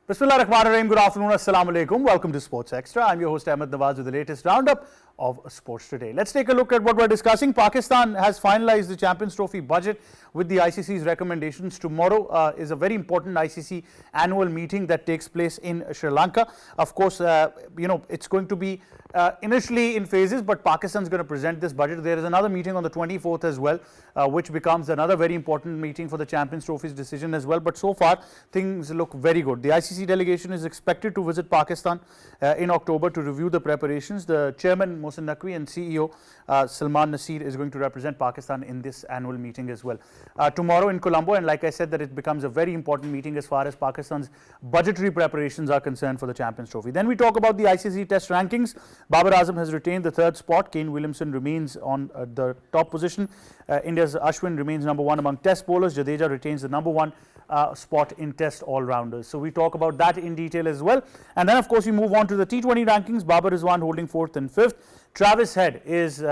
Bismillahirrahmanirrahim. Good afternoon. Assalamu alaikum. Welcome to Sports Extra. I'm your host Ahmed Nawaz with the latest roundup of sports today. Let's take a look at what we're discussing. Pakistan has finalized the Champions Trophy budget with the ICC's recommendations. Tomorrow is a very important ICC annual meeting that takes place in Sri Lanka. Of course, it's going to be initially in phases, but Pakistan's going to present this budget. There is another meeting on the 24th as well, which becomes another very important meeting for the Champions Trophy's decision as well. But so far, things look very good. The ICC delegation is expected to visit Pakistan in October to review the preparations. The chairman, Mohsin Naqvi, and CEO, Salman Nasir, is going to represent Pakistan in this annual meeting as well. Tomorrow in Colombo, and like I said, that it becomes a very important meeting as far as Pakistan's budgetary preparations are concerned for the Champions Trophy. Then we talk about the ICC Test rankings. Babar Azam has retained the third spot. Kane Williamson remains on the top position. India's Ashwin remains number one among Test bowlers. Jadeja retains the number one spot in Test all-rounders. So we talk about that in detail as well. And then, of course, we move on to the T20 rankings. Babar Rizwan holding fourth and fifth. Travis Head is,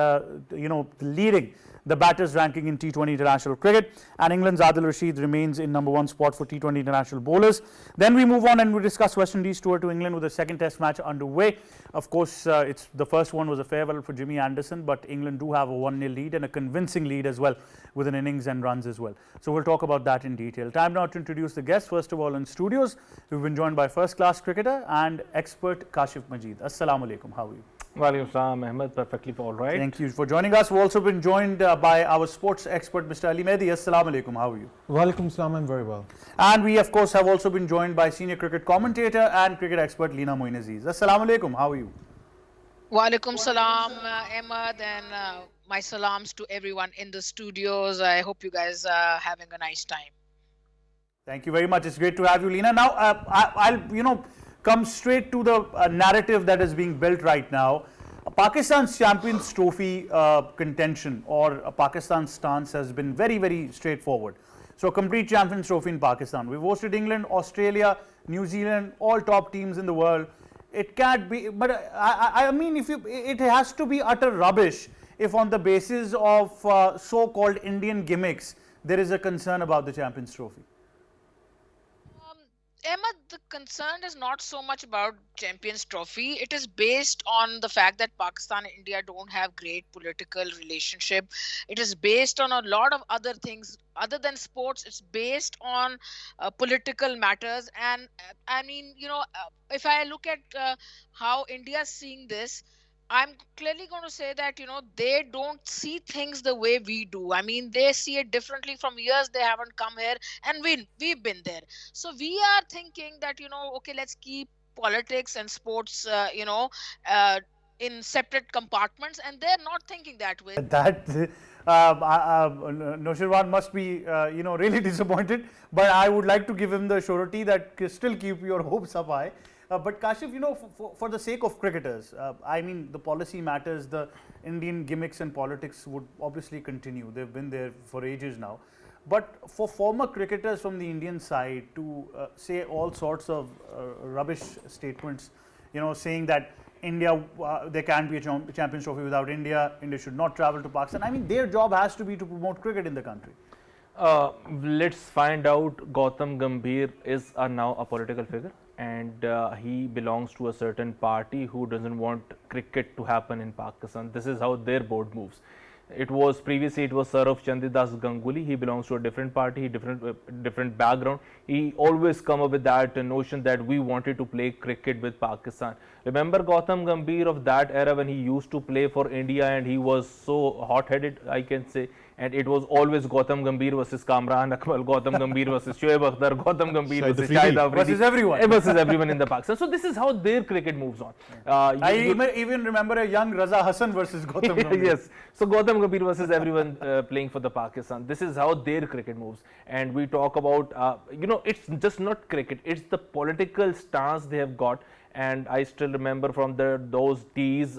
leading the batters ranking in T20 international cricket, and England's Adil Rashid remains in number one spot for T20 international bowlers. Then we move on and we discuss West Indies tour to England with the second test match underway. Of course, it's the first one was a farewell for Jimmy Anderson, but England do have a 1-0 lead and a convincing lead as well, with an innings and runs as well. So we'll talk about that in detail. Time now to introduce the guests. First of all, in studios, we've been joined by first-class cricketer and expert Kashif Majid. Assalamu alaikum. How are you? Walaikum Assalam, Ahmed. Perfectly all right. Thank you for joining us. We've also been joined by our sports expert, Mr. Ali Mehdi. Assalamu alaikum. How are you? Walaikum Assalam. I'm very well. And we, of course, have also been joined by senior cricket commentator and cricket expert Leena Moin Aziz. Assalamu alaikum. How are you? Walaikum salam, Ahmed, and my salams to everyone in the studios. I hope you guys are having a nice time. Thank you very much. It's great to have you, Leena. Now, I'll come straight to the narrative that is being built right now. Pakistan's Champions Trophy contention or Pakistan's stance has been very, very straightforward. So, a complete Champions Trophy in Pakistan. We've hosted England, Australia, New Zealand, all top teams in the world. It can't be, but I mean, it has to be utter rubbish if on the basis of so-called Indian gimmicks, there is a concern about the Champions Trophy. Emma, the concern is not so much about Champions Trophy. It is based on the fact that Pakistan and India don't have great political relationship. It is based on a lot of other things other than sports. It's based on political matters. And I mean, if I look at how India is seeing this, I'm clearly going to say that, they don't see things the way we do. I mean, they see it differently. From years they haven't come here, and we've been there. So we are thinking that, okay, let's keep politics and sports, in separate compartments, and they're not thinking that way. That Noshirwan must be, really disappointed, but I would like to give him the surety that still keep your hopes up high. But Kashif, for the sake of cricketers, I mean, the policy matters, the Indian gimmicks and politics would obviously continue. They've been there for ages now. But for former cricketers from the Indian side to say all sorts of rubbish statements, saying that India, there can't be a Champions Trophy without India, India should not travel to Pakistan. I mean, their job has to be to promote cricket in the country. Let's find out. Gautam Gambhir is now a political figure, and he belongs to a certain party who doesn't want cricket to happen in Pakistan. This is how their board moves. Previously it was Saurav Chandidas Ganguly. He belongs to a different party, different background. He always come up with that notion that we wanted to play cricket with Pakistan. Remember Gautam Gambhir of that era when he used to play for India, and he was so hot-headed, I can say. And it was always Gautam Gambhir versus Kamran Akmal, Gautam Gambhir versus Shoaib Akhtar, Gautam Gambhir versus Shahid Afridi. Versus everyone in the Pakistan. So this is how their cricket moves on. I even remember a young Raza Hassan versus Gautam Gambhir. Yes. So Gautam Gambhir versus everyone playing for the Pakistan. This is how their cricket moves. And we talk about, it's just not cricket. It's the political stance they have got. And I still remember from those days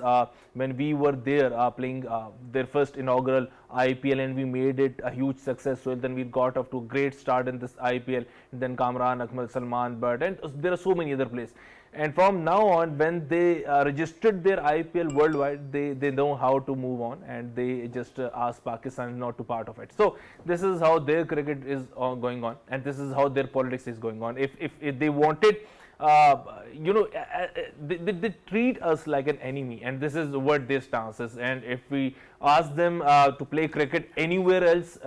when we were there playing their first inaugural IPL, and we made it a huge success. So then we got off to a great start in this IPL. And then Kamran Akmal, Salman Butt, and there are so many other players. And from now on, when they registered their IPL worldwide, they know how to move on, and they just ask Pakistan not to part of it. So this is how their cricket is going on, and this is how their politics is going on. If they wanted they treat us like an enemy, and this is what their stance is. And if we ask them to play cricket anywhere else,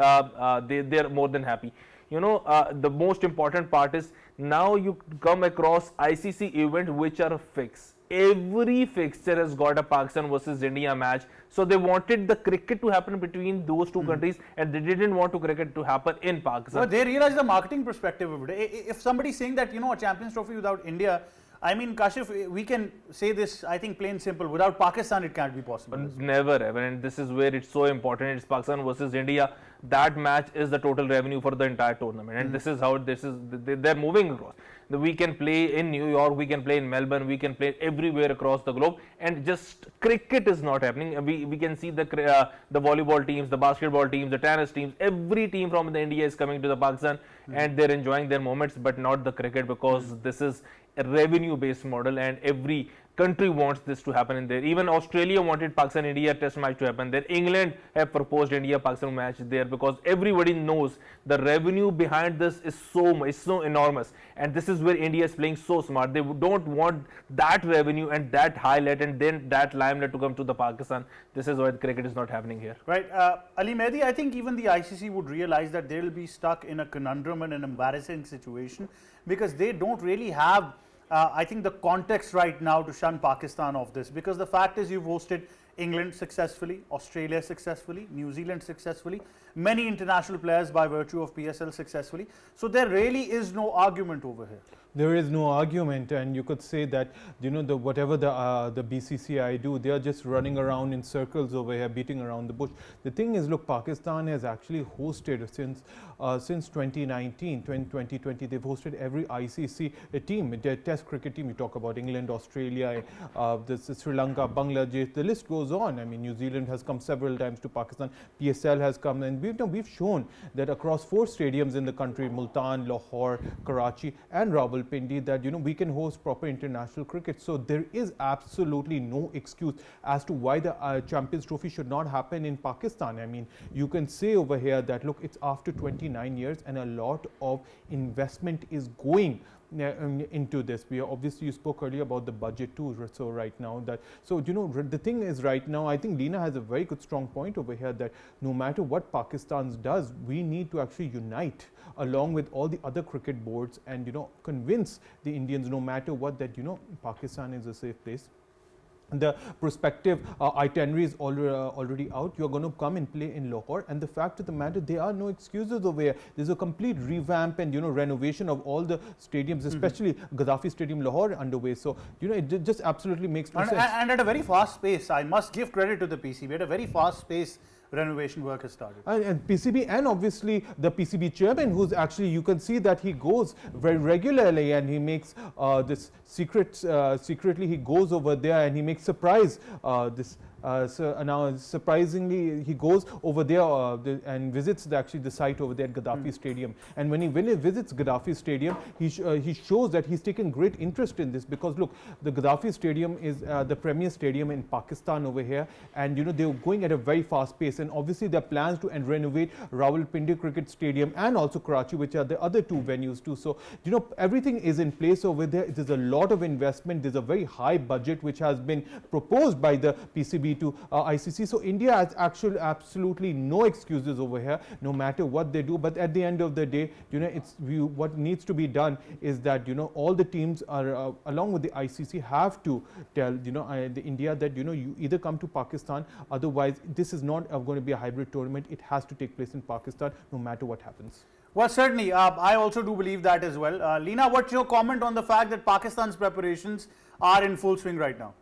they're more than happy. The most important part is now you come across ICC event which are fixed. Every fixture has got a Pakistan versus India match. So they wanted the cricket to happen between those two countries, and they didn't want to cricket to happen in Pakistan. Well, they realize the marketing perspective of it. If somebody's saying that, a Champions Trophy without India, I mean, Kashif, we can say this, I think, plain simple. Without Pakistan, it can't be possible. Never ever, and this is where it's so important. It's Pakistan versus India. That match is the total revenue for the entire tournament, and this is how they're moving across. We can play in New York, we can play in Melbourne, we can play everywhere across the globe, and just cricket is not happening. We can see the volleyball teams, the basketball teams, the tennis teams, every team from the India is coming to the Pakistan, and they're enjoying their moments, but not the cricket, because this is a revenue based model, and every country wants this to happen in there. Even Australia wanted Pakistan India test match to happen there. England have proposed India Pakistan match there, because everybody knows the revenue behind this is so enormous, and this is where India is playing so smart. They don't want that revenue and that highlight and then that limelight to come to the Pakistan. This is why the cricket is not happening here. Right. Ali Mehdi, I think even the ICC would realize that they will be stuck in a conundrum and an embarrassing situation, because they don't really have I think the context right now to shun Pakistan of this, because the fact is you've hosted England successfully, Australia successfully, New Zealand successfully, many international players by virtue of PSL successfully. So there really is no argument over here. There is no argument, and you could say that whatever the BCCI do, they are just running around in circles over here, beating around the bush. The thing is, look, Pakistan has actually hosted since 2019, 2020. They've hosted every ICC team, their Test cricket team. You talk about England, Australia, Sri Lanka, Bangladesh. The list goes on. I mean, New Zealand has come several times to Pakistan. PSL has come, and we've shown that across 4 stadiums in the country, Multan, Lahore, Karachi, and Rawalpindi, that we can host proper international cricket. So there is absolutely no excuse as to why the Champions Trophy should not happen in Pakistan. I mean, you can say over here that, look, it's after 29 years and a lot of investment is going into this. We obviously, you spoke earlier about the budget too. So right now the thing is, right now I think Leena has a very good strong point over here, that no matter what Pakistan does, we need to actually unite along with all the other cricket boards and convince the Indians, no matter what, that Pakistan is a safe place. The prospective itinerary is already out. You're going to come and play in Lahore, and the fact of the matter, there are no excuses over here. There's a complete revamp and renovation of all the stadiums, especially Gaddafi Stadium, Lahore, underway. So it just absolutely makes no sense. And at a very fast pace. I must give credit to the PCB. At a very fast pace, renovation work has started. And PCB, and obviously the PCB chairman, who's actually, you can see that he goes very regularly, and he makes this secretly he goes over there and he makes surprise so now surprisingly he goes over there and visits the site over there at Gaddafi Stadium. And when he visits Gaddafi Stadium, he shows that he's taken great interest in this, because look, the Gaddafi Stadium is the premier stadium in Pakistan over here, and they're going at a very fast pace. And obviously there are plans to renovate Rawalpindi Cricket Stadium and also Karachi, which are the other 2 venues too. So everything is in place over there. There's a lot of investment. There's a very high budget which has been proposed by the PCB to ICC. So India has actually absolutely no excuses over here, no matter what they do. But at the end of the day, what needs to be done is that all the teams are along with the ICC have to tell the India that you either come to Pakistan, otherwise this is not going to be a hybrid tournament. It has to take place in Pakistan, no matter what happens. Well, certainly, I also do believe that as well. Leena, what's your comment on the fact that Pakistan's preparations are in full swing right now?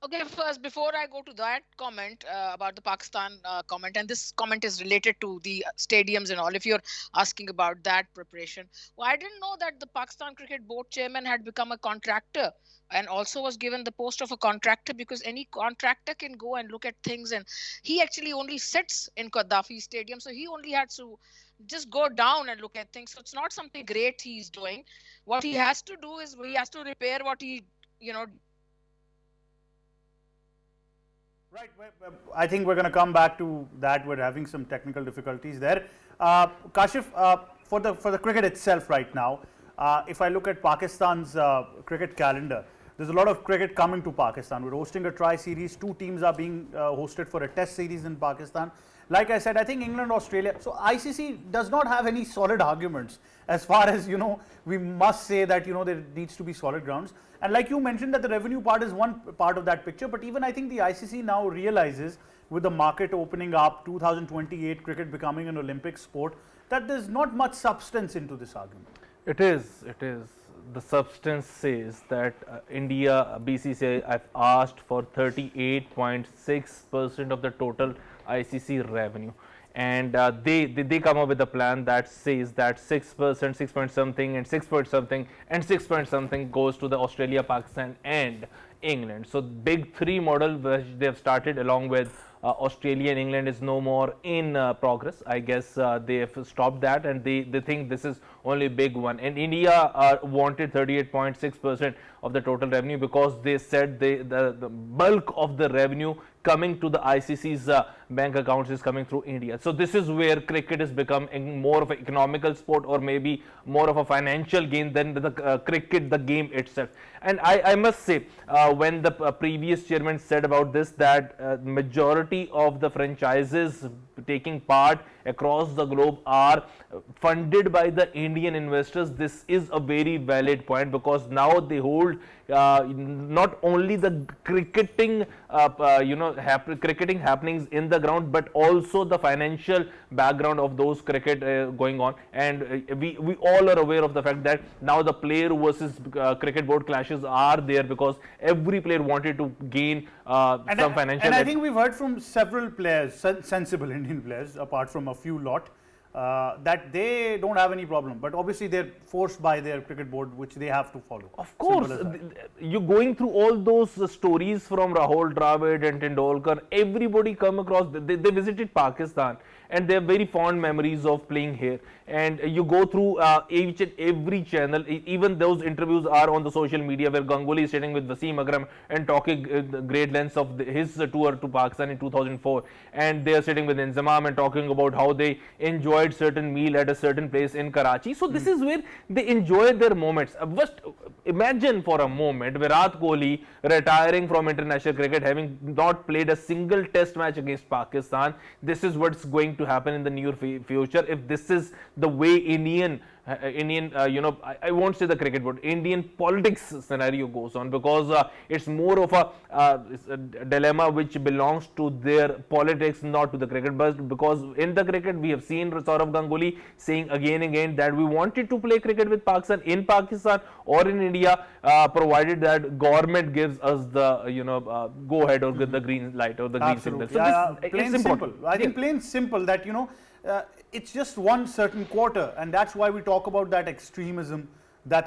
Okay, first, before I go to that comment about the Pakistan comment, and this comment is related to the stadiums and all, if you're asking about that preparation. Well, I didn't know that the Pakistan Cricket Board chairman had become a contractor and also was given the post of a contractor, because any contractor can go and look at things, and he actually only sits in Gaddafi Stadium, so he only had to just go down and look at things. So it's not something great he's doing. What he has to do is he has to repair what he, Right. I think we're going to come back to that. We're having some technical difficulties there. Kashif, for the cricket itself right now, if I look at Pakistan's cricket calendar, there's a lot of cricket coming to Pakistan. We're hosting a tri-series. 2 teams are being hosted for a test series in Pakistan. Like I said, I think England, Australia. So ICC does not have any solid arguments as far as, we must say that, there needs to be solid grounds. And like you mentioned that the revenue part is one part of that picture. But even I think the ICC now realizes with the market opening up, 2028 cricket becoming an Olympic sport, that there's not much substance into this argument. It is. The substance says that India, BCCI have asked for 38.6% of the total ICC revenue, and they come up with a plan that says that 6%, 6 point something, and 6 point something, and 6 point something goes to the Australia, Pakistan, and England. So big 3 model which they have started along with Australia and England is no more in progress. I guess they have stopped that, and they think this is only big one. And India wanted 38.6% of the total revenue because they said the bulk of the revenue coming to the ICC's bank accounts is coming through India. So this is where cricket has become more of an economical sport, or maybe more of a financial gain than the cricket, the game itself. And I must say, when the previous chairman said about this, that majority of the franchises taking part across the globe are funded by the Indian investors, this is a very valid point, because now they hold not only the cricketing cricketing happenings in the ground, but also the financial background of those cricket going on. And we all are aware of the fact that now the player versus cricket board clashes are there, because every player wanted to gain some financial. And I think we've heard from several players, sensible Indian players, apart from a few lot, that they don't have any problem, but obviously they're forced by their cricket board, which they have to follow. Of course, you're going through all those stories from Rahul Dravid and Tendulkar. Everybody come across. They visited Pakistan, and they have very fond memories of playing here. And you go through each and every channel. Even those interviews are on the social media where Ganguly is sitting with Wasim Akram and talking great lengths of his tour to Pakistan in 2004, and they are sitting with Inzamam and talking about how they enjoyed certain meal at a certain place in Karachi. So this is where they enjoy their moments. Just imagine for a moment Virat Kohli retiring from international cricket, having not played a single test match against Pakistan. This is what's going to happen in the near future if this is the way Indian I won't say the cricket board, Indian politics scenario goes on, because it's more of a dilemma which belongs to their politics, not to the cricket. But because in the cricket we have seen Saurav Ganguly saying again and again that we wanted to play cricket with Pakistan in Pakistan or in India, provided that government gives us the go ahead or the green light or the green signal. So plain simple. I think plain simple that it's just one certain quarter, and that's why we talk about that extremism, that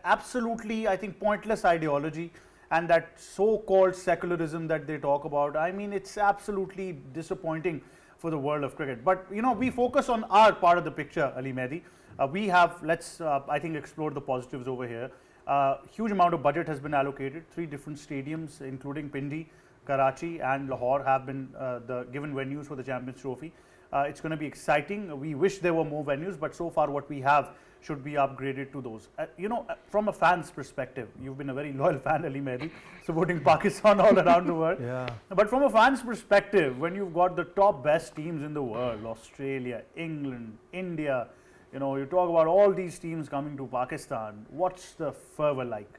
absolutely, I think, pointless ideology, and that so-called secularism that they talk about. I mean, it's absolutely disappointing for the world of cricket. But we focus on our part of the picture, Ali Mehdi. We have, let's I think, explore the positives over here. Huge amount of budget has been allocated. 3 different stadiums, including Pindi, Karachi and Lahore, have been the given venues for the Champions Trophy. It's going to be exciting. We wish there were more venues, but so far what we have should be upgraded to those. From a fan's perspective, you've been a very loyal fan, Ali Mehdi, supporting Pakistan all around the world. Yeah. But from a fan's perspective, when you've got the top best teams in the world, Australia, England, India, you talk about all these teams coming to Pakistan, what's the fervor like?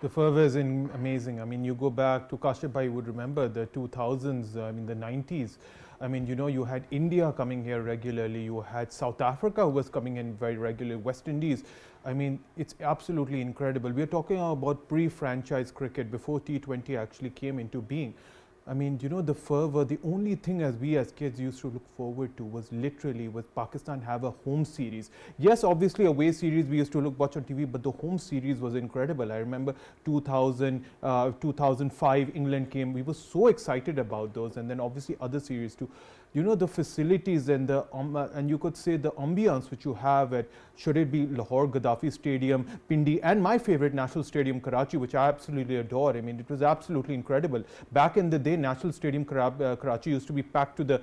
The fervor is amazing. I mean, you go back to Kashyap bhai, you would remember the 2000s, the 90s. I mean, you had India coming here regularly. You had South Africa who was coming in very regularly, West Indies. I mean, it's absolutely incredible. We're talking about pre-franchise cricket before T20 actually came into being. I mean, the fervor, the only thing as we as kids used to look forward to was Pakistan have a home series. Yes, obviously away series we used to watch on TV, but the home series was incredible. I remember 2005 England came. We were so excited about those, and then obviously other series too. you know, the facilities and the and you could say the ambience which you have at, should it be Lahore Gaddafi Stadium, Pindi, and my favorite National Stadium Karachi, which I absolutely adore. I mean, it was absolutely incredible. Back in the day, National Stadium Karachi used to be packed to the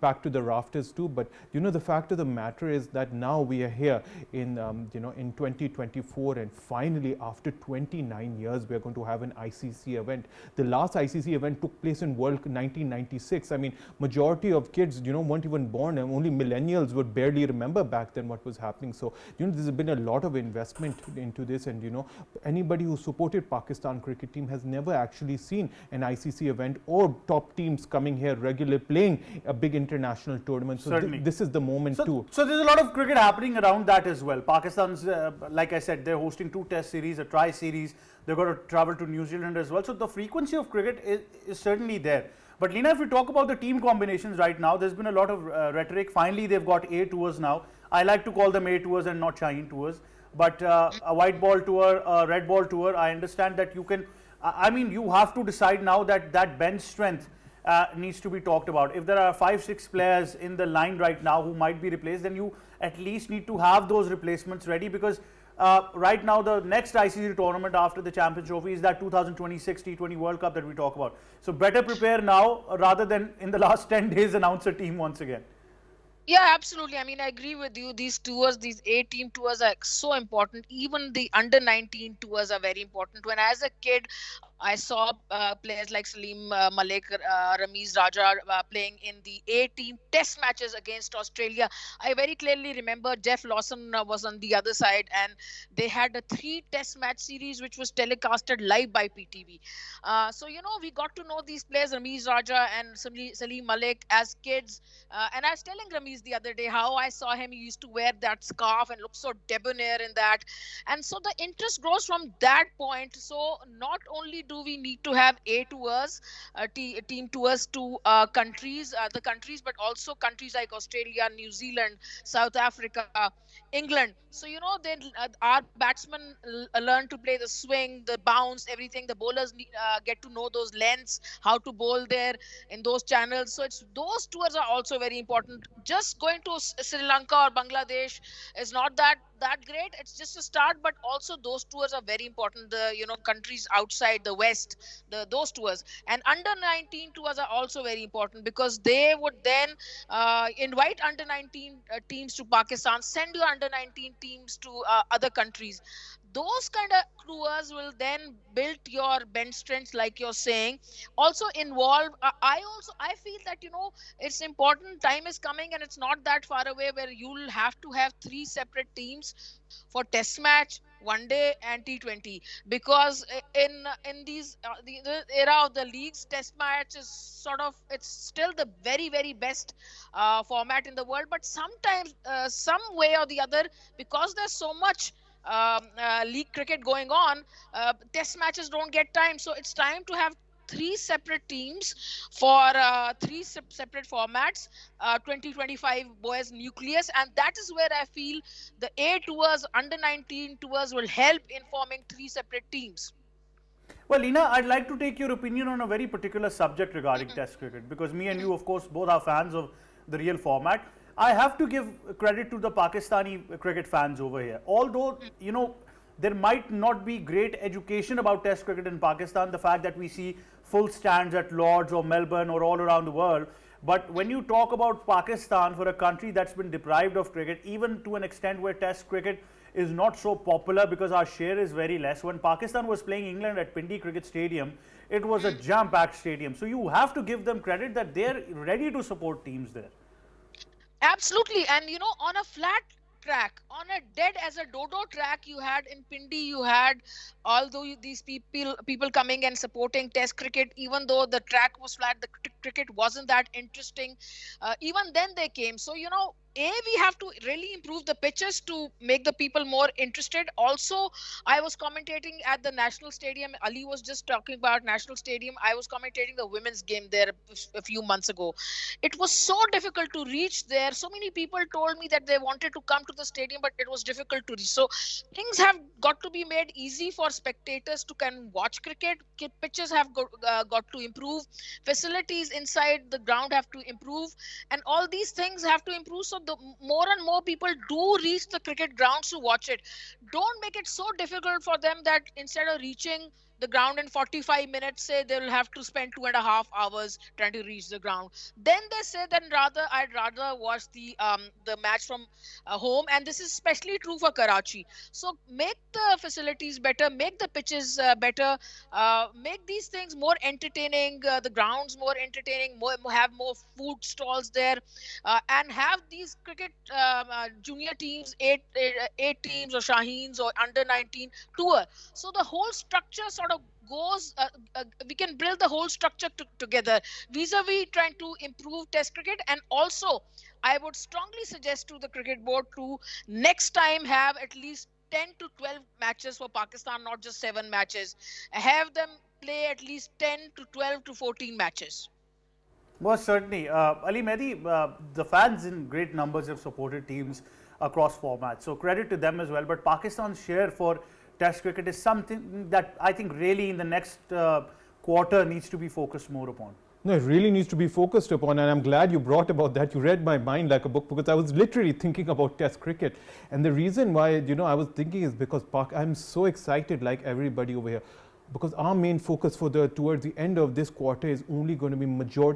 packed to the rafters too. But you know, the fact of the matter is that now we are here in you know, in 2024, and finally after 29 years we are going to have an ICC event. The last ICC event took place in World 1996. I mean, majority of kids, you know, weren't even born, and only millennials would barely remember back then what was happening. So you know, there's been a lot of investment into this, and you know, anybody who supported Pakistan cricket team has never actually seen an ICC event or top teams coming here regularly playing a big international tournament. So this is the moment too. So there's a lot of cricket happening around that as well. Pakistan's, like I said, they're hosting 2 test series, a tri-series. They've got to travel to New Zealand as well. So the frequency of cricket is certainly there. But Leena, if we talk about the team combinations right now, there's been a lot of rhetoric. Finally, they've got A tours now. I like to call them A tours and not Shaheen tours. But a white ball tour, a red ball tour, I understand that you can, I mean, you have to decide now that that bench strength needs to be talked about. If there are 5-6 players in the line right now who might be replaced, then you at least need to have those replacements ready, because right now the next ICC tournament after the Champions Trophy is that 2026 T20 World Cup that we talk about. So better prepare now rather than in the last 10 days announce a team once again. Yeah, absolutely. I mean, I agree with you. These tours, these A-team tours are so important. Even the under-19 tours are very important. When as a kid, I saw players like Salim Malik, Ramiz Raja playing in the A-team test matches against Australia. I very clearly remember Jeff Lawson was on the other side, and they had a 3 test match series which was telecasted live by PTV. So, you know, we got to know these players, Ramiz Raja and Salim Malik, as kids. And I was telling Ramiz the other day how I saw him. He used to wear that scarf and look so debonair in that. And so the interest grows from that point. So not only do we need to have A tours, team tours to countries, but also countries like Australia, New Zealand, South Africa, England. So, you know, then our batsmen learn to play the swing, the bounce, everything. The bowlers get to know those lengths, how to bowl there in those channels. So it's those tours are also very important. Just going to Sri Lanka or Bangladesh is not that great. It's just a start, but also those tours are very important. The, you know, countries outside the West, those tours, and under-19 tours are also very important, because they would then invite under-19 teams to Pakistan, send your under-19 teams to other countries. Those kind of tours will then build your bench strength, like you're saying. Also involve, I feel that, you know, it's important. Time is coming, and it's not that far away, where you'll have to have 3 separate teams for test match, one day, and T20, because in these the era of the leagues, test match is sort of, it's still the very, very best format in the world. But sometimes some way or the other, because there's so much league cricket going on, test matches don't get time. So it's time to have 3 separate teams for 3 separate formats, 2025 boys nucleus, and that is where I feel the A tours, under-19 tours will help in forming 3 separate teams. Well, Leena, I'd like to take your opinion on a very particular subject regarding Test cricket, because me and you, of course, both are fans of the real format. I have to give credit to the Pakistani cricket fans over here. Although, you know, there might not be great education about Test cricket in Pakistan, the fact that we see full stands at Lords or Melbourne or all around the world. But when you talk about Pakistan, for a country that's been deprived of cricket, even to an extent where Test cricket is not so popular because our share is very less. When Pakistan was playing England at Pindi Cricket Stadium, it was a jam-packed stadium. So you have to give them credit that they're ready to support teams there. Absolutely. And, you know, on a flat track, on a dead as a dodo track, you had in Pindi, you had although these people coming and supporting Test cricket, even though the track was flat, the cricket wasn't that interesting. Even then they came. So, you know, we have to really improve the pitches to make the people more interested. Also, I was commentating at the National Stadium. Ali was just talking about National Stadium. I was commentating the women's game there a few months ago. It was so difficult to reach there. So many people told me that they wanted to come to the stadium, but it was difficult to reach. So things have got to be made easy for spectators to can watch cricket. Pitches have got to improve. Facilities inside the ground have to improve, and all these things have to improve. So the more and more people do reach the cricket grounds to watch it. Don't make it so difficult for them that instead of reaching the ground in 45 minutes, say they will have to spend 2.5 hours trying to reach the ground. Then they say, then I'd rather watch the match from home, and this is especially true for Karachi. So make the facilities better, make the pitches better, make these things more entertaining, the grounds more entertaining, have more food stalls there, and have these cricket junior teams, eight teams or Shaheens or under 19 tour. So the whole structure sort of goes, we can build the whole structure together vis-a-vis trying to improve test cricket. And also I would strongly suggest to the cricket board to next time have at least 10 to 12 matches for Pakistan, not just 7 matches. Have them play at least 10 to 12 to 14 matches. Well, certainly. Ali Mehdi, the fans in great numbers have supported teams across formats. So credit to them as well. But Pakistan's share for Test cricket is something that I think really in the next quarter needs to be focused more upon. No, it really needs to be focused upon, and I'm glad you brought about that. You read my mind like a book, because I was literally thinking about Test cricket. And the reason why, I was thinking is because I'm so excited, like everybody over here, because our main focus towards the end of this quarter is only going to be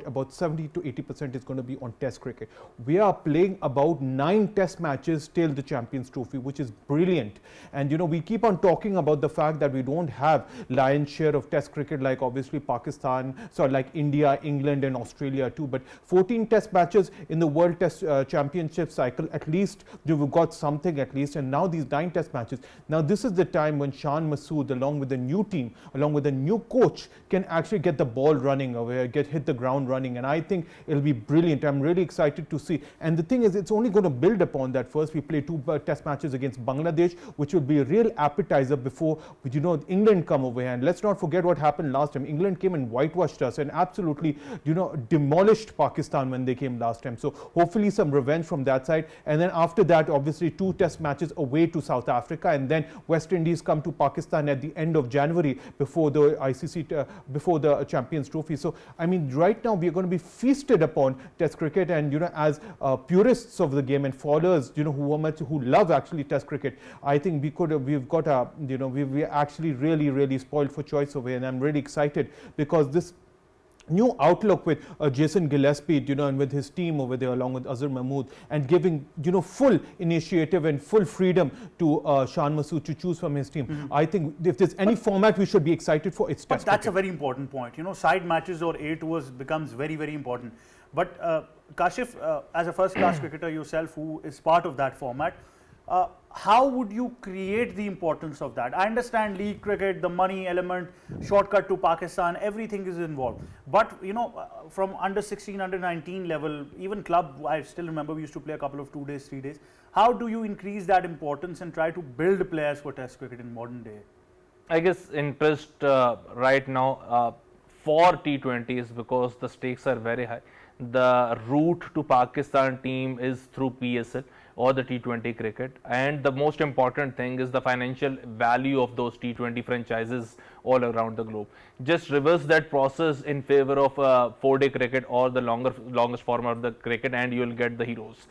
about 70 to 80% is going to be on Test cricket. We are playing about 9 Test matches till the Champions Trophy, which is brilliant. And we keep on talking about the fact that we don't have lion's share of Test cricket like obviously Pakistan, like India, England and Australia too. But 14 Test matches in the World Test Championship cycle, at least we've got something at least. And now these 9 Test matches. Now this is the time when Shan Masood, along with the new team, along with a new coach, can actually get the ball running or hit the ground running, and I think it'll be brilliant. I'm really excited to see. And the thing is, it's only going to build upon that. First we play 2 test matches against Bangladesh, which will be a real appetizer before England come over here. And let's not forget what happened last time. England came and whitewashed us and absolutely demolished Pakistan when they came last time. So hopefully some revenge from that side. And then after that, obviously 2 test matches away to South Africa, and then West Indies come to Pakistan at the end of January before the ICC, before the Champions Trophy. So I mean, right now we are going to be feasted upon Test cricket, and as purists of the game and followers, who love actually Test cricket, I think we're actually really spoiled for choice over here, and I'm really excited because this new outlook with Jason Gillespie, and with his team over there along with Azhar Mahmood, and giving, full initiative and full freedom to Shan Masood to choose from his team. I think if there's any format we should be excited for, it's Test That's cricket. a very important point. Side matches or A tours becomes very important. But Kashif, as a first-class cricketer yourself who is part of that format, how would you create the importance of that? I understand league cricket, the money element, shortcut to Pakistan, everything is involved. But, from under 16, under 19 level, even club, I still remember we used to play a couple of 2 days, 3 days. How do you increase that importance and try to build players for Test cricket in modern day? I guess interest right now for T20 is because the stakes are very high. The route to Pakistan team is through PSL or the T20 cricket, and the most important thing is the financial value of those T20 franchises all around the globe. Just reverse that process in favor of 4-day cricket or the longest format of the cricket, and you will get the heroes.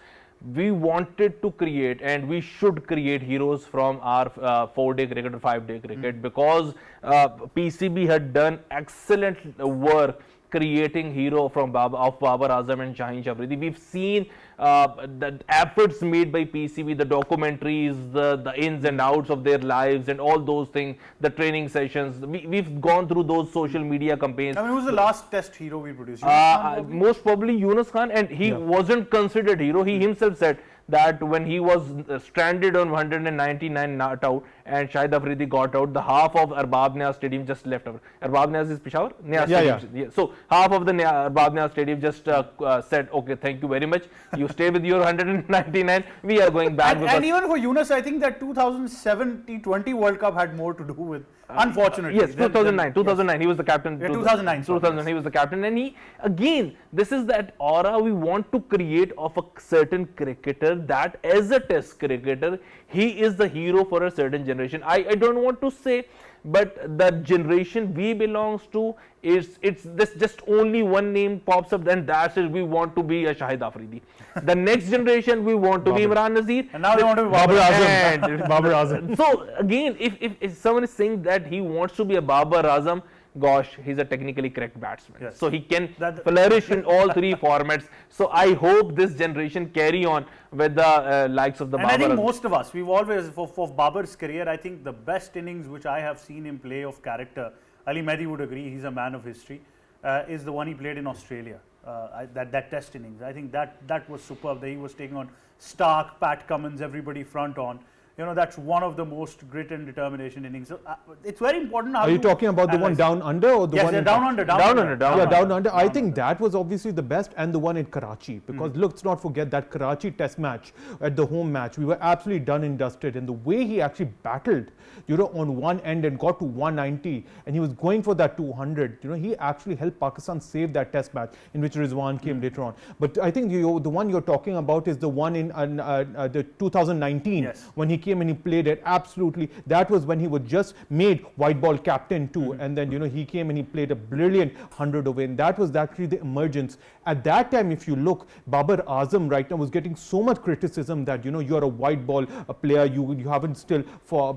We wanted to create, and we should create heroes from our 4-day cricket or 5-day cricket, because PCB had done excellent work creating hero from Babar Azam and Shaheen Afridi. We've seen the efforts made by PCB, the documentaries, the ins and outs of their lives and all those things, the training sessions. We've gone through those social media campaigns. I mean, who was the last Test hero we produced? Most probably Yunus Khan, and he wasn't considered hero. He himself said that when he was stranded on 199 not out and Shahid Afridi got out, the half of Arbab Nia Stadium just left over. Arbab Nia is Peshawar? Nia Stadium. So half of the Arbab Nia Stadium just said, okay, thank you very much. You stay with your 199. We are going back. And even for Yunus, I think that 2007 T20 World Cup had more to do with, unfortunately. Yes, 2009. 2009. He was the captain. Yeah, 2009. 2009. He was the captain, and he again. This is that aura we want to create of a certain cricketer, that as a Test cricketer, he is the hero for a certain generation. I don't want to say, but the generation we belongs to is, it's this just only one name pops up, and that's it. We want to be a Shahid Afridi. The next generation we want to be Imran Nazir, and now they want to be Babar Azam. Babar Azam. So again, if someone is saying that he wants to be a Babar Azam, gosh, he's a technically correct batsman. Yes. So he can flourish in all three formats. So I hope this generation carry on with the likes of the Babar. And I think most of us, we've always, for Babar's career, I think the best innings which I have seen him play of character, Ali Mehdi would agree, he's a man of history, is the one he played in Australia. That Test innings. I think that was superb. He was taking on Stark, Pat Cummins, everybody front on. You know, that's one of the most grit and determination innings. So, it's very important. Are you talking about the one down under or the one in down under? Down under. I think that was obviously the best, and the one in Karachi, because let's not forget that Karachi Test match at the home match. We were absolutely done and dusted, and the way he actually battled, you know, on one end and got to 190, and he was going for that 200. You know, he actually helped Pakistan save that Test match, in which Rizwan came later on. But I think the one you're talking about is the one in the 2019 when he came and he played it absolutely. That was when he was just made white ball captain too, and then, you know, he came and he played a brilliant 100 away, and that was actually the emergence. At that time, if you look, Babar Azam right now was getting so much criticism that, you know, you're a white ball player, you haven't still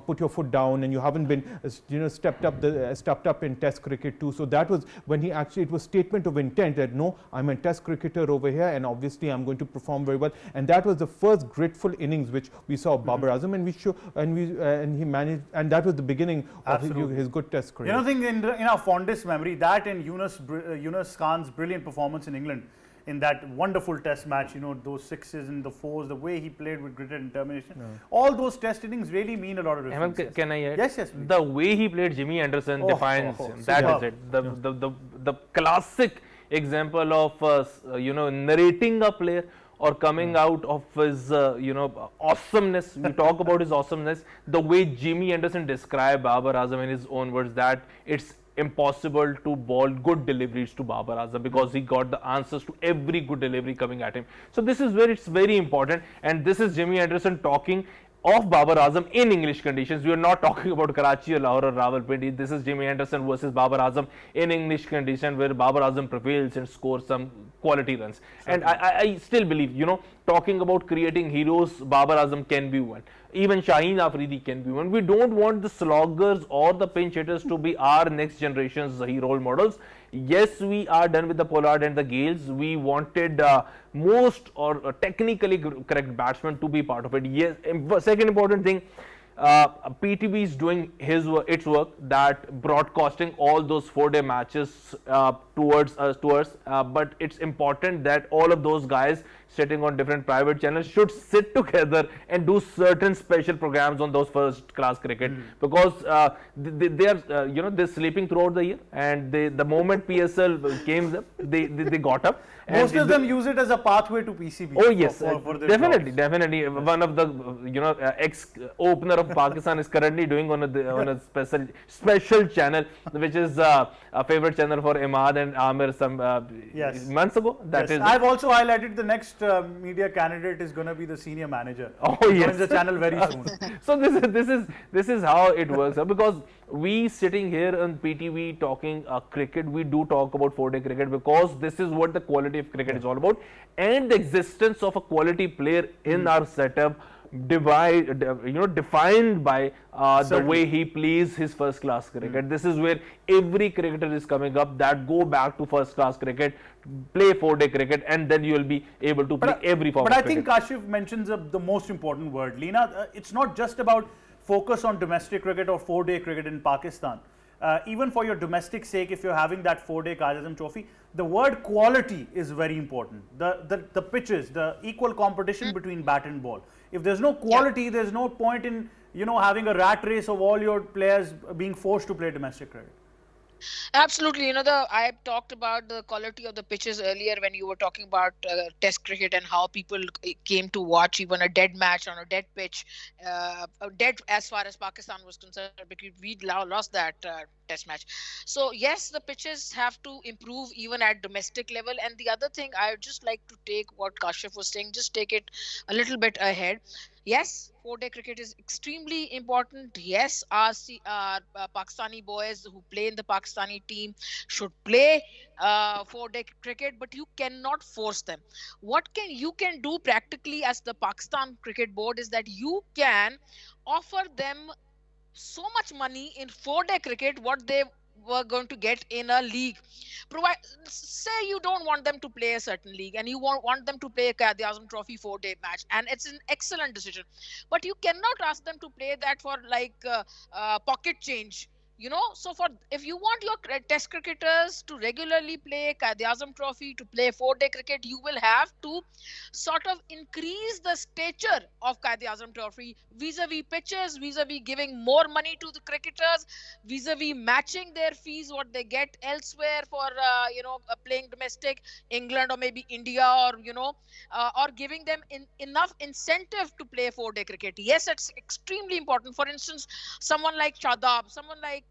put your foot down, and you haven't been, you know, stepped up in Test cricket too. So that was when he actually, it was statement of intent that no, I'm a Test cricketer over here, and obviously I'm going to perform very well. And that was the first grateful innings which we saw Babar Azam, and he managed, and that was the beginning of his good Test career. You know, think in our fondest memory, that and Yunus Khan's brilliant performance in England in that wonderful Test match, you know, those sixes and the fours, the way he played with grit and determination, all those Test innings really mean a lot of difference. Can I add? Yes, please. The way he played Jimmy Anderson defines him. That is it. The classic example of you know, narrating a player or coming out of his you know, awesomeness. We talk about his awesomeness. The way Jimmy Anderson described Babar Azam in his own words, that it's impossible to bowl good deliveries to Babar Azam because he got the answers to every good delivery coming at him. So this is where it's very important, and this is Jimmy Anderson talking of Babar Azam in English conditions. We are not talking about Karachi or Lahore or Rawalpindi. This is Jimmy Anderson versus Babar Azam in English condition, where Babar Azam prevails and scores some quality runs. And I still believe, you know, talking about creating heroes, Babar Azam can be one. Even Shaheen Afridi can be one. We don't want the sloggers or the pinch hitters to be our next generation's role models. Yes, we are done with the Pollard and the Gales. We wanted most or technically correct batsmen to be part of it. Yes, second important thing, PTB is doing its work, that broadcasting all those 4-day matches towards us, but it's important that all of those guys sitting on different private channels should sit together and do certain special programs on those first class cricket, because they are you know, they're sleeping throughout the year, and the moment PSL came up, they got up. Most of them use it as a pathway to PCB. Oh yes, for definitely. One of the, you know, ex opener of Pakistan is currently doing on a special channel, which is a favorite channel for Imad and Amir some months ago. I've also highlighted the next media candidate is going to be the senior manager. Oh yes, joins the channel very soon. So this is how it works, because we sitting here on PTV talking cricket, we do talk about 4-day cricket because this is what the quality of cricket is all about, and the existence of a quality player in our setup defined by the way he plays his first class cricket. This is where every cricketer is coming up, that go back to first class cricket, play 4-day cricket, and then you will be able to play every form of cricket. But I think Kashif mentions the most important word. Leena, it's not just about focus on domestic cricket or 4-day cricket in Pakistan. even for your domestic sake, if you're having that 4-day Quaid Trophy, the word quality is very important. The pitches, the equal competition between bat and ball. If there's no quality, there's no point in having a rat race of all your players being forced to play domestic cricket. Absolutely. I talked about the quality of the pitches earlier when you were talking about Test cricket and how people came to watch even a dead match on a dead pitch, dead as far as Pakistan was concerned, because we lost that Test match. So yes, the pitches have to improve even at domestic level. And the other thing, I would just like to take what Kashif was saying, just take it a little bit ahead. Yes, 4-day cricket is extremely important. Yes, our Pakistani boys who play in the Pakistani team should play 4-day cricket, but you cannot force them. What you can do practically as the Pakistan Cricket Board is that you can offer them so much money in 4-day cricket what they were going to get in a league. Say you don't want them to play a certain league and you want them to play a Quaid Trophy 4-day match, and it's an excellent decision, but you cannot ask them to play that for like pocket change. So if you want your test cricketers to regularly play Quaid Trophy, to play 4-day cricket, you will have to sort of increase the stature of Quaid Trophy vis-a-vis pitches, vis-a-vis giving more money to the cricketers, vis-a-vis matching their fees what they get elsewhere for playing domestic England or maybe India, or giving them enough incentive to play 4-day cricket. Yes, it's extremely important. For instance, someone like Shadab, someone like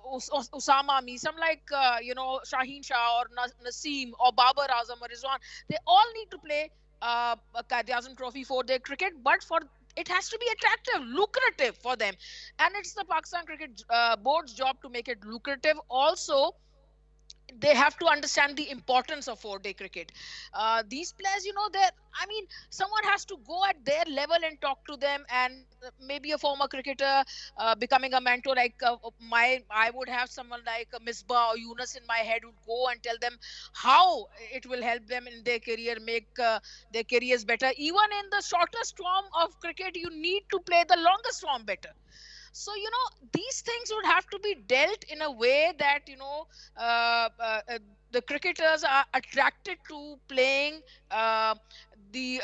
Usama Ami, some like Shaheen Shah or Naseem or Babar Azam or Rizwan, they all need to play Quaid Trophy 4-day cricket, but it has to be attractive, lucrative for them, and it's the Pakistan Cricket Board's job to make it lucrative. Also, they have to understand the importance of 4-day cricket. These players, someone has to go at their level and talk to them, and maybe a former cricketer becoming a mentor, like I would have someone like Misbah or Yunus in my head, would go and tell them how it will help them in their career, make their careers better. Even in the shortest form of cricket, you need to play the longest form better. So, these things would have to be dealt in a way that, the cricketers are attracted to playing the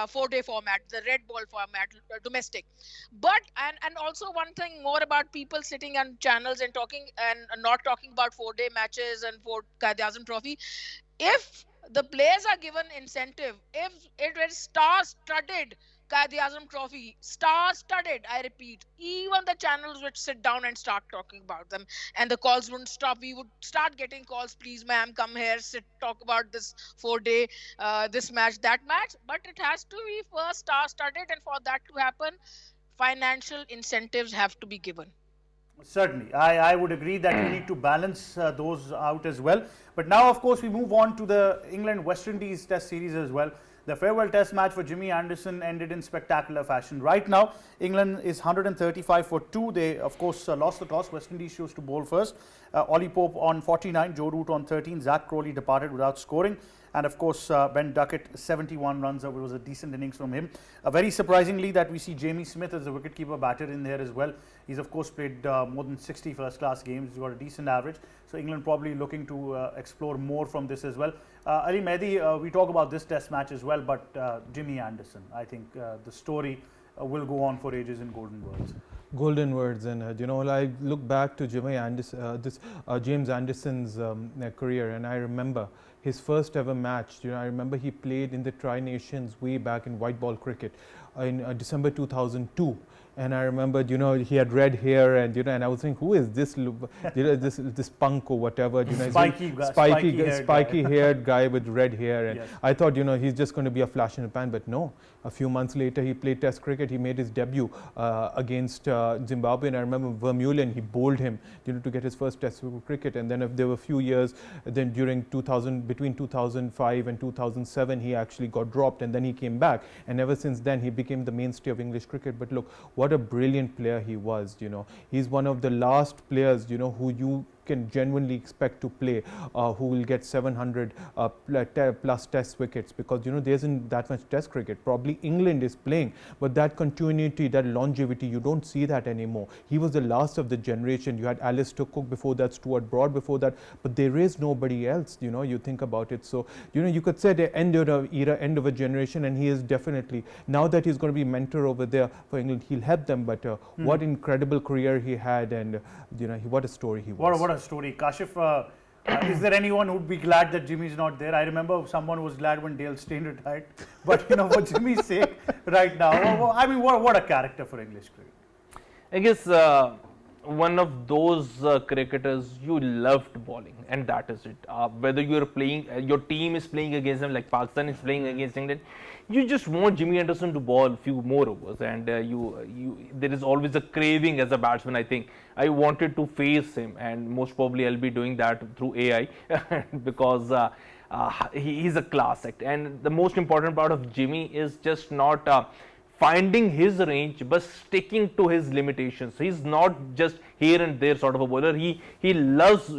4-day format, the red ball format, domestic. But, and also one thing more about people sitting on channels and talking and not talking about 4-day matches and for Quaid Trophy. If the players are given incentive, if it was star-studded Quaid Trophy, star-studded, I repeat, even the channels would sit down and start talking about them, and the calls wouldn't stop. We would start getting calls, please ma'am, come here, sit, talk about this 4-day, this match, that match. But it has to be first star-studded, and for that to happen, financial incentives have to be given. Certainly, I would agree that you need to balance those out as well. But now, of course, we move on to the England-West Indies Test series as well. The farewell Test match for Jimmy Anderson ended in spectacular fashion. Right now, England is 135 for 2. They, of course, lost the toss. West Indies chose to bowl first. Ollie Pope on 49, Joe Root on 13. Zach Crowley departed without scoring. And of course, Ben Duckett, 71 runs. It was a decent innings from him. Very surprisingly that we see Jamie Smith as a wicketkeeper batter in there as well. He's of course played more than 60 first-class games. He's got a decent average. So England probably looking to explore more from this as well. Ali Mehdi, we talk about this Test match as well, but Jimmy Anderson, I think the story will go on for ages in golden words. Golden words, and I look back to Jimmy Anderson, James Anderson's career, and I remember his first ever match. I remember he played in the Tri-Nations way back in white ball cricket in December 2002. And I remember, he had red hair, and and I was thinking, who is this, this punk or whatever, spiky haired guy with red hair, and yes. I thought, he's just going to be a flash in the pan, but no. A few months later, he played Test cricket. He made his debut against Zimbabwe, and I remember Vermeulen, he bowled him, to get his first Test cricket. And then there were a few years, then between 2005 and 2007, he actually got dropped, and then he came back, and ever since then, he became the mainstay of English cricket. But look, what a brilliant player he was. He's one of the last players, who you can genuinely expect to play, who will get 700 plus test wickets, because there isn't that much test cricket. Probably England is playing, but that continuity, that longevity, you don't see that anymore. He was the last of the generation. You had Alistair Cook before that, Stuart Broad before that, but there is nobody else. You think about it. So you could say the end of an era, end of a generation, and he is definitely, now that he's going to be mentor over there for England, he'll help them. But what incredible career he had, and what a story he was. What a story. Kashif, is there anyone who'd be glad that Jimmy's not there? I remember someone was glad when Dale Steyn retired, but for Jimmy's sake, right now, I mean, what a character for English cricket. I guess one of those cricketers you loved bowling, and that is it. Whether you're playing, your team is playing against them, like Pakistan is playing against England, you just want Jimmy Anderson to bowl a few more overs, and there is always a craving as a batsman. I think I wanted to face him, and most probably I'll be doing that through AI because he's a class act. And the most important part of Jimmy is just not finding his range, but sticking to his limitations. He's not just here and there sort of a bowler. He loves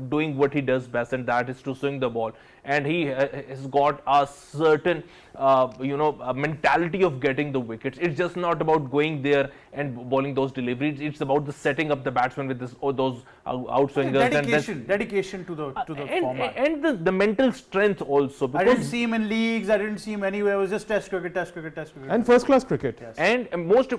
doing what he does best, and that is to swing the ball. And he has got a certain a mentality of getting the wickets. It's just not about going there and bowling those deliveries. It's about the setting up the batsman with those outswingers. Dedication to the format. And the mental strength also. I didn't see him in leagues. I didn't see him anywhere. It was just test cricket. And first class cricket. Yes. And most,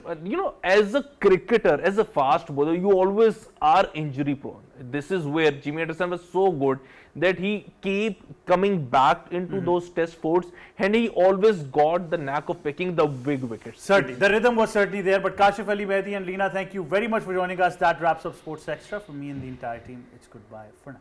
as a cricketer, as a fast bowler, you always are injury prone. This is where Jimmy Anderson was so good that he keep coming back into those test forts, and he always got the knack of picking the big wickets. Certainly, the rhythm was certainly there. But Kashif Ali Mehdi and Leena, thank you very much for joining us. That wraps up Sports Extra. For me and the entire team, it's goodbye for now.